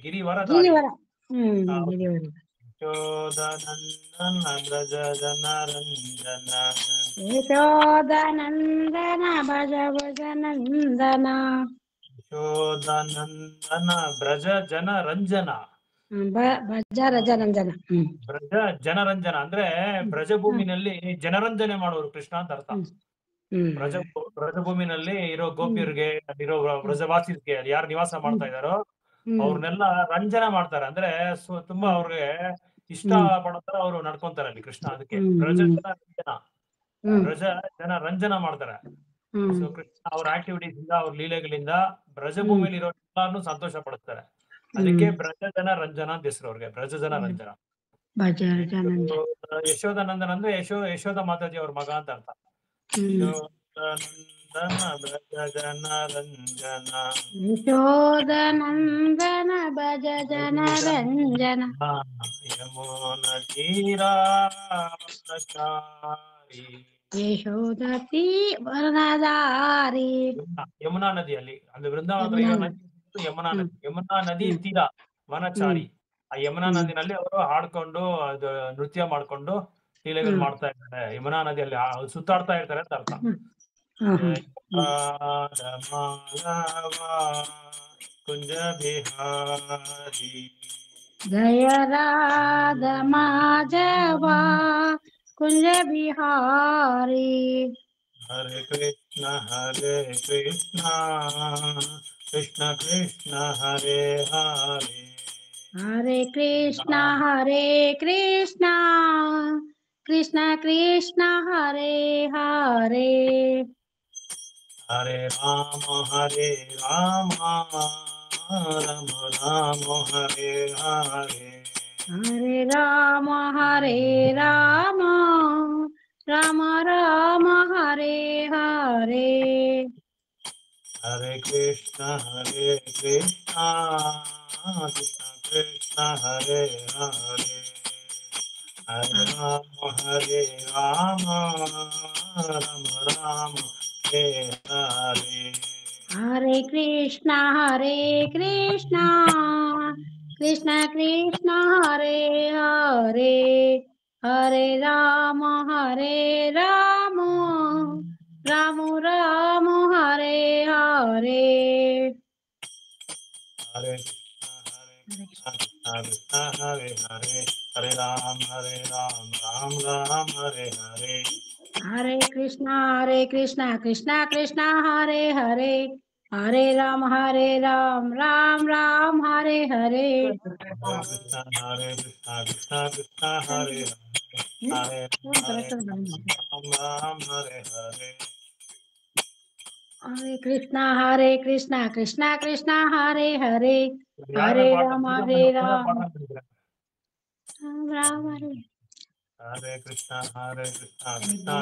ಗಿರಿವರಧಾರಿ. ಗಿರಿವರ. ಗಿರಿವರ. ಯಶೋದನಂದನ ಬ್ರಜ ಜನರಂಜನ. ಯಶೋದನಂದನ ಭಜ ಭಜ ನಂದನ. ಯಶೋದನಂದನ ಬ್ರಜ ಜನರಂಜನ. ಭಜ ರಜನಂಜನ. ಬ್ರಜ ಜನರಂಜನ ಅಂದ್ರೆ ಬ್ರಜಭೂಮಿನಲ್ಲಿ ಜನರಂಜನೆ ಮಾಡೋರು ಕೃಷ್ಣ ಅಂತ ಅರ್ಥ. ಬ್ರಜಭೂಮಿನಲ್ಲಿ ಇರೋ ಗೋಪಿಯರಿಗೆ, ಇರೋ ಬ್ರಜವಾಸಿಗೆ, ಯಾರು ನಿವಾಸ ಮಾಡ್ತಾ ಇದಾರೋ ಅವ್ರನ್ನೆಲ್ಲ ರಂಜನೆ ಮಾಡ್ತಾರೆ. ಅಂದ್ರೆ ತುಂಬಾ ಅವ್ರಿಗೆ ಇಷ್ಟ ಪಡೋ ತರ ಅವರು ನಡ್ಕೊಂತಾರೆ ಅಲ್ಲಿ ಕೃಷ್ಣ. ಅದಕ್ಕೆ ಬ್ರಜ ಜನ ರಂಜನ, ಬ್ರಜ ಜನ ರಂಜನ ಮಾಡ್ತಾರೆ. ಸೊ ಕೃಷ್ಣ ಅವ್ರ ಆಕ್ಟಿವಿಟೀಸ್ ಇಂದ, ಅವ್ರ ಲೀಲೆಗಳಿಂದ ಬ್ರಜಭೂಮಿಯಲ್ಲಿ ಇರೋ ಎಲ್ಲಾರನ್ನೂ ಸಂತೋಷ ಪಡಿಸ್ತಾರೆ. ಅದಕ್ಕೆ ಬ್ರಜ ಜನ ರಂಜನ ಅಂತ ಹೆಸರು ಅವ್ರಿಗೆ, ಬ್ರಜ ಜನ ರಂಜನ. ಯಶೋದಾನಂದನ್ ಅಂದ್ರೆ ಯಶೋದ ಮಾತಾಜಿ ಅವ್ರ ಮಗ ಅಂತ ಅರ್ಥ. ಯಶೋದಾನಂದನ ಬ್ರಜ ಜನ ರಂಜನ. ಯಶೋದನಂದನ ಭಜ ಜನ ರಂಜನ. ಯಮುನ ತೀರಾಚಾರಿ. ಯಶೋದತಿ ವರ್ಣಧಾರಿ. ಯಮುನಾ ನದಿಯಲ್ಲಿ, ಅಂದ್ರೆ ವೃಂದಾವನ ಇರೋ ನದಿ ಯಮುನಾ ನದಿ. ಯಮುನಾ ನದಿ ತೀರ ವನಚಾರಿ. ಆ ಯಮುನಾ ನದಿನಲ್ಲಿ ಅವರು ಹಾಡ್ಕೊಂಡು ಅದು ನೃತ್ಯ ಮಾಡ್ಕೊಂಡು ಲೀಲೆಗಳು ಮಾಡ್ತಾ ಇರ್ತಾರೆ. ಯಮುನಾ ನದಿಯಲ್ಲಿ ಸುತ್ತಾಡ್ತಾ ಇರ್ತಾರೆ ಅಂತ ಅರ್ಥ. ಕುಂಜ ಬಿಹಾರಿ. ಜಯ ರಾಧ ಮಾಧವ ಕುಂಜ ಬಿಹಾರಿ. ಹರೇ ಕೃಷ್ಣ ಕೃಷ್ಣ ಕೃಷ್ಣ ಹರೇ ಹರೇ. ಹರೇ ಕೃಷ್ಣ ಕೃಷ್ಣ ಕೃಷ್ಣ ಹರೇ ಹರೇ. ಹರೇ ರಾಮ ರಾಮ ರಾಮ ಹರೇ ಹರೇ. ಹರೇ ರಾಮ ರಾಮ ರಾಮ ರಾಮ ಹರೇ ಹರೇ. ಹರೇ ಕೃಷ್ಣ ಕೃಷ್ಣ ಕೃಷ್ಣ ಹರೇ ಹರೇ. ಹರೇ ರಾಮ ರಾಮ ರಾಮ ಹರೇ ಹರೇ. ಹರೇ ಕೃಷ್ಣ ಕೃಷ್ಣ ಕೃಷ್ಣ ಹರೇ ಹರೇ. ಹರೇ ರಾಮ ರಾಮ ರಾಮ ರಾಮ ಹರೇ ಹರೇ. ಹರೇ ಕೃಷ್ಣ ಹರೇ ಹರೇ. ಹರೇ ರಾಮ ರಾಮ ರಾಮ ಹರೇ ಹರೇ. ಹರೇ ಕೃಷ್ಣ ಕೃಷ್ಣ ಕೃಷ್ಣ ಹರೇ ಹರೇ. ಹರೇ ರಾಮ ರಾಮ ರಾಮ ಹರೇ ಹರೇ. ಕೃಷ್ಣ ಕೃಷ್ಣ ಹರೇ ಹರೇ. ಹರೇ ರಾಮ ಹರೇ ಹರೇ. ಹರೇ ಕೃಷ್ಣ ಕೃಷ್ಣ ಹರೇ ಹರೇ. ಹರೇ ರಾಮ ರಾಮ ರಾಮ ಹರೇ. ಹರೇ ಕೃಷ್ಣ ಕೃಷ್ಣ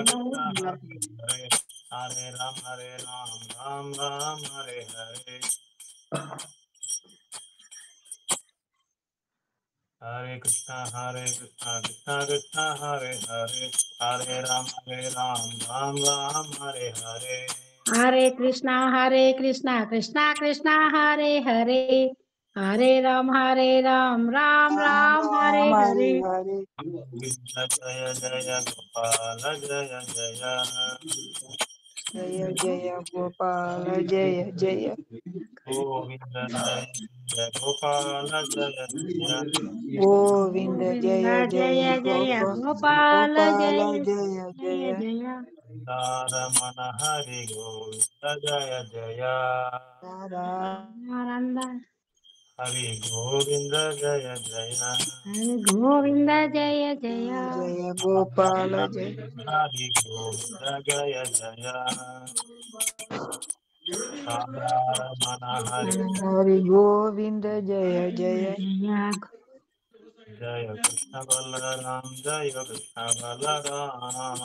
ಹರೇ. ಹರೇ ರಾಮ ರಾಮ ಹರೇ ಹರೇ. ಹರೇ ಕೃಷ್ಣ ಕೃಷ್ಣ ಹರೇ ಹರೇ. ಹರೇ ರಾಮ ರಾಮ ಹರೇ ಹರೇ. ಹರೇ ಕೃಷ್ಣ ಕೃಷ್ಣ ಹರೇ ಹರೇ. ಹರೇ ರಾಮ ರಾಮ ಹರೇ ಹರೇ. ಜಯ ಜಯ ಗೋಪಾಲ ಜಯ ಜಯ. ಜಯ ಜಯ ಗೋಪಾಲ ಜಯ ಜಯ. ಗೋವಿಂದ ಜಯ ಜಯ ಗೋಪಾಲ ಜಯ ಜಯ. ಗೋವಿಂದ ಜಯ ಜಯ ಗೋಪಾಲ ಗೋಪಾಲ ಜಯ ಜಯ ಜಯ. ರಮಣ ಹರಿ ಗೋವಿಂದ ಜಯ ಜಯ. ಹರಿ ಗೋವಿಂದ ಜಯ ಜಯ. ಹರಿ ಗೋವಿಂದ ಜಯ ಜಯ. ಜಯ ಗೋಪಾಲ ಜಯ. ಹರಿ ಗೋವಿಂದ ಜಯ ಜಯ. ರಮಣ ಹರಿ ಗೋವಿಂದ ಜಯ ಜಯ. ಜಯ ಕೃಷ್ಣ ಬಲರಾಮ ಜಯ ಕೃಷ್ಣ ಬಲರಾಮ.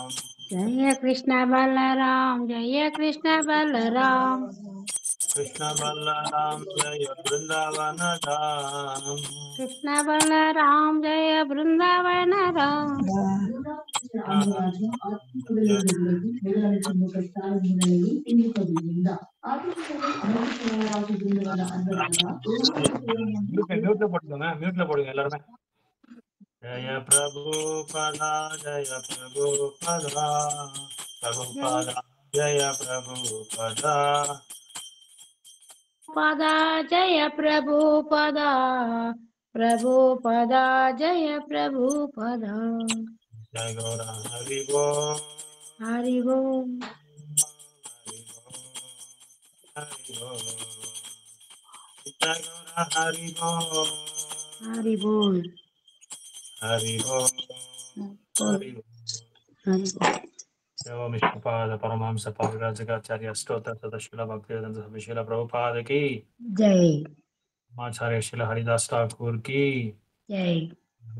ಜಯ ಕೃಷ್ಣ ಬಲರಾಮ ಜಯ ಕೃಷ್ಣ ಬಲರಾಮ. ಕೃಷ್ಣ ಬಲರಾಮ ಜಯ ಬೃಂದಾವನ ಧಾಮ. ಕೃಷ್ಣ ಬಲರಾಮ ಜಯ ಬೃಂದಾವನ ರಾಮ. மியூட்ல போடுங்க, மியூட்ல போடுங்க எல்லாருமே. ஜய பிரபுபதா ஜய பிரபுபதா பிரபுபதா ஜய பிரபுபதா పదా జయ ప్రభు పదా ప్రభు పదా జయ ప్రభు పదా జయ గౌర హరి బోల్ హరి ఓం హరి బోల్ జయ గౌర హరి బోల్ హరి బోల్ హరి బోల్ హరి బోల్. ఓం విష్ణుపాద పరమహంస పరివ్రాజకాచార్య అష్టోత్తర శతశీల భక్తివేదాంత స్వామి ప్రభుపాద की జై आचार्य श्रील हरिदास ठाकुर की జై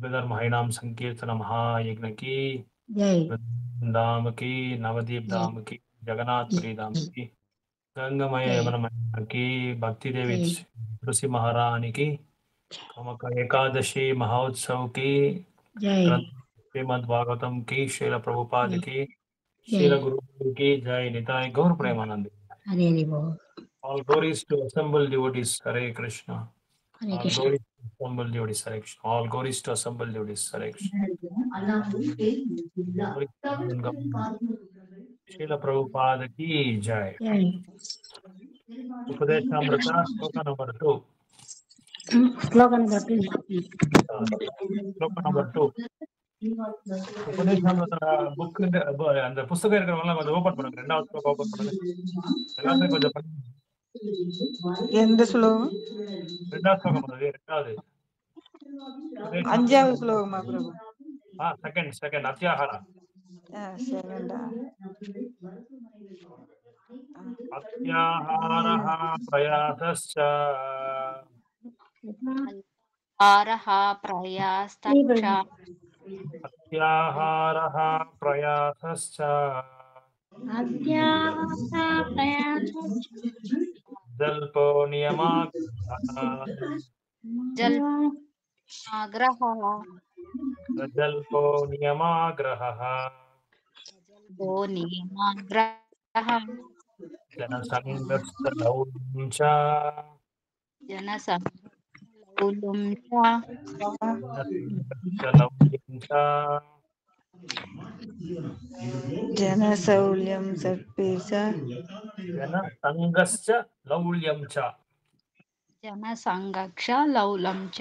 विदर महिनाम संकीर्तन महायज्ञ की జై धाम की नवदीप धाम की जगन्नाथपुरी धाम की गंगमय यमुनमय की भक्ति देवी तुलसी महारानी की कमक एकादशी महोत्सव की జై श्रीमद् भागवतम की श्रील प्रभुपाद की जय। श्रील गुरु की जय निताय गौर प्रेमानंद. హరి హరి బోల్ All glories to assembled devotees. Hare Krishna. Hare All Krishna glories to assembled devotees. Hare Krishna. All glories to assembled devotees. Hare Krishna. Srila Prabhupada ki jai. జై Upadeshamrita, sloka number 2. శ్లోకం బట్టి Sloka number 2. உபதேசாமிருத புக் அந்த புஸ்தகம் இருக்கிறவங்க கொஞ்சம் open பண்ணுங்க. ரெண்டாவது ஸ்லோகம் ஓபன் பண்ணுங்க. எல்லாருமே கொஞ்சம் பண்ணுங்க. எந்த ஸ்லோகம்? ரெண்டாவது ஸ்லோகம் பண்ணுங்க. ரெண்டாவது அஞ்சாவது ஸ்லோகமா பிரபு? செகண்ட் அத்தியாகாரா. செகண்டா? அத்தியாகாரः பிரயாசஸ்ச आरः प्रयास्तच्च अत्याहारः प्रयासश्च जल्पो नियमाग्रहः जनसङ्गस्तलौल्यं च जनसौल्यं सत्पेश जनसङ्गश्च लौल्यं च जनसङ्गक्ष लौलं च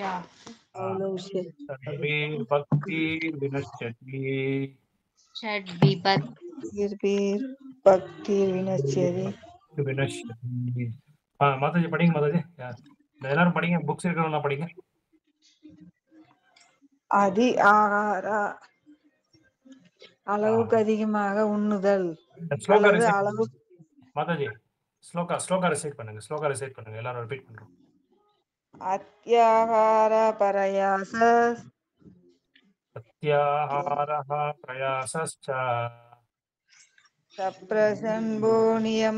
षड्भिर्भक्तिर्विनश्यति भक्तिर्विनश्यति. विनश्यति. माताजी படிங்க மாதாஜி. எல்லாரும் படிங்க. புக்ஸ் இருக்கிறவங்க படிங்க. அதி ஆகார அளவுக்கு அதிகமாக உண்ணுதல் அல்லது அளவு. மாதாஜி ஸ்லோகா ரிசைட் பண்ணுங்க. எல்லாரும் ரிப்பீட் பண்றோம். அத்தியாகார பிரயாச अत्याहारः प्रयासश्च सप्रसन्भो नियम